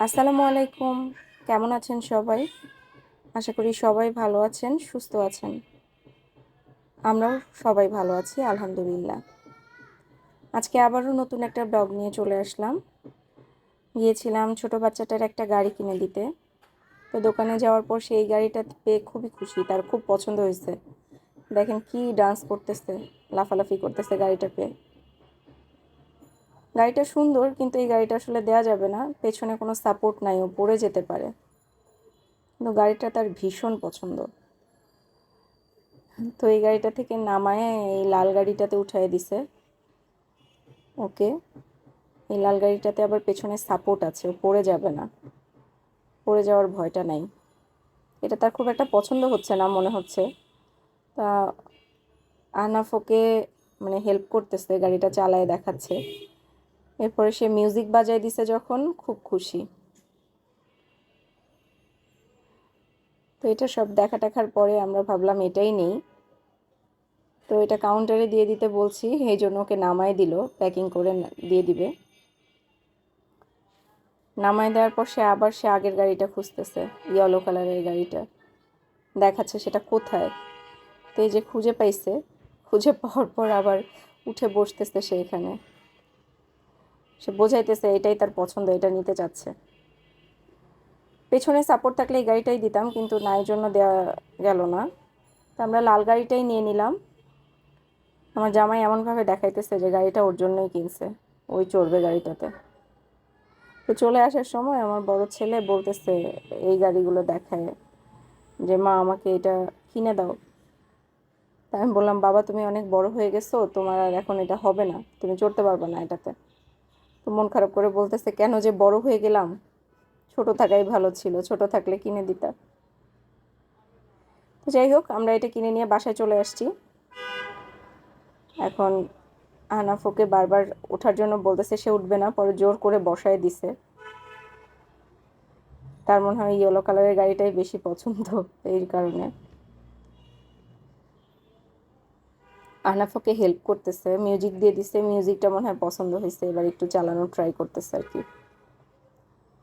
আসসালামু আলাইকুম। কেমন আছেন সবাই? আশা করি সবাই ভালো আছেন, সুস্থ আছেন। আমরাও সবাই ভালো আছি, আলহামদুলিল্লাহ। আজকে আবারও নতুন একটা ব্লগ নিয়ে চলে আসলাম। গিয়েছিলাম ছোট বাচ্চাটার একটা গাড়ি কিনে দিতে। তো দোকানে যাওয়ার পর সেই গাড়িটা পেয়ে খুবই খুশি, তার খুব পছন্দ হয়েছে। দেখেন কি ডান্স করতেছে, লাফালাফি করতেছে গাড়িটা পেয়ে। গাড়িটা সুন্দর, কিন্তু এই গাড়িটা আসলে দেয়া যাবে না, পেছনে কোনো সাপোর্ট নাই, ও পড়ে যেতে পারে। কিন্তু গাড়িটা তার ভীষণ পছন্দ। তো এই গাড়িটা থেকে নামায় এই লাল গাড়িটাতে উঠাই দিছে ওকে। এই লাল গাড়িটাতে আবার পেছনে সাপোর্ট আছে, ও পড়ে যাবে না, পড়ে যাওয়ার ভয়টা নাই। এটা তার খুব একটা পছন্দ হচ্ছে না মনে হচ্ছে। তা আহনাফ ওকে মানে হেল্প করতেছে, গাড়িটা চালায় দেখাচ্ছে। এরপরে সে মিউজিক বাজায় দিছে যখন, খুব খুশি। তো এটা সব দেখা টাকার পরে আমরা ভাবলাম এটাই নেই। তো এটা কাউন্টারে দিয়ে দিতে বলছি, এই জন্য ওকে নামায় দিল, প্যাকিং করে দিয়ে দিবে। নামায় দেওয়ার পর সে আগের গাড়িটা খুঁজতেছে, ইয়েলো কালারের গাড়িটা দেখাচ্ছে সেটা কোথায়। তো এই যে খুঁজে পাইছে, খুঁজে পাওয়ার পর আবার উঠে বসতেছে সে এখানে। সে বোঝাইতেছে এটাই তার পছন্দ, এটা নিতে চাচ্ছে। পেছনে সাপোর্ট থাকলে এই গাড়িটাই দিতাম, কিন্তু না, এই জন্য দেওয়া গেল না। তো আমরা লাল গাড়িটাই নিয়ে নিলাম। আমার জামাই এমনভাবে দেখাইতেছে যে গাড়িটা ওর জন্যই কিনছে, ওই চড়বে গাড়িটাতে। তো চলে আসার সময় আমার বড় ছেলে বলতেছে, এই গাড়িগুলো দেখায় যে মা আমাকে এটা কিনে দাও। তাই আমি বললাম, বাবা তুমি অনেক বড় হয়ে গেছো, তোমার আর এখন এটা হবে না, তুমি চড়তে পারবে না এটাতে। তো মন খারাপ করে বলতেছে, কেন যে বড় হয়ে গেলাম, ছোট থাকাই ভালো ছিল, ছোট থাকলে কিনে দিতা। তো যাই হোক, আমরা এটা কিনে নিয়ে বাসায় চলে আসছি। এখন আহনাফ ওকে বারবার ওঠার জন্য বলতেছে, সে উঠবে না, পরে জোর করে বসায় দিছে। তার মনে হয় ইয়েলো কালারের গাড়িটাই বেশি পছন্দ, এই কারণে আহনাফ ওকে হেল্প করতেছে, মিউজিক দিয়ে দিছে, মিউজিকটা মনে হয় পছন্দ হয়েছে, এবার একটু চালানো ট্রাই করতেছে আর কি।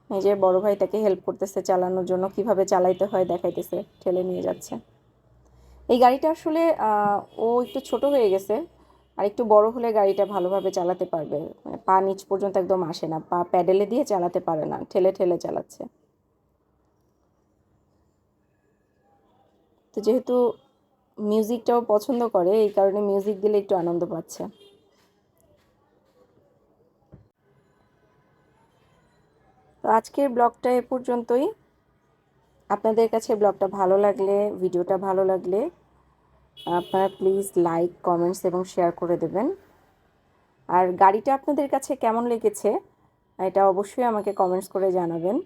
এই যে বড় ভাই তাকে হেল্প করতেছে চালানোর জন্য, কিভাবে চালাইতে হয় দেখাইতেছে, ঠেলে নিয়ে যাচ্ছে। এই গাড়িটা আসলে ও একটু ছোট হয়ে গেছে, আর একটু বড় হলে গাড়িটা ভালোভাবে চালাতে পারবে। মানে পা নিচ পর্যন্ত একদম আসে না, পা প্যাডেলে দিয়ে চালাতে পারে না, ঠেলে ঠেলে চালাচ্ছে। তো যেহেতু মিউজিকটাও পছন্দ করে, এই কারণে মিউজিক দিলে একটু আনন্দ পাচ্ছে। তো আজকের ব্লগটা এ পর্যন্তই। আপনাদের কাছে ব্লগটা ভালো লাগলে, ভিডিওটা ভালো লাগলে আপনারা প্লিজ লাইক, কমেন্টস এবং শেয়ার করে দেবেন। আর গাড়িটা আপনাদের কাছে কেমন লেগেছে এটা অবশ্যই আমাকে কমেন্টস করে জানাবেন।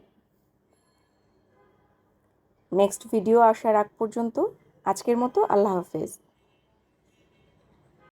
নেক্সট ভিডিও আসার আগ পর্যন্ত আজকের মতো আল্লাহ হাফেজ।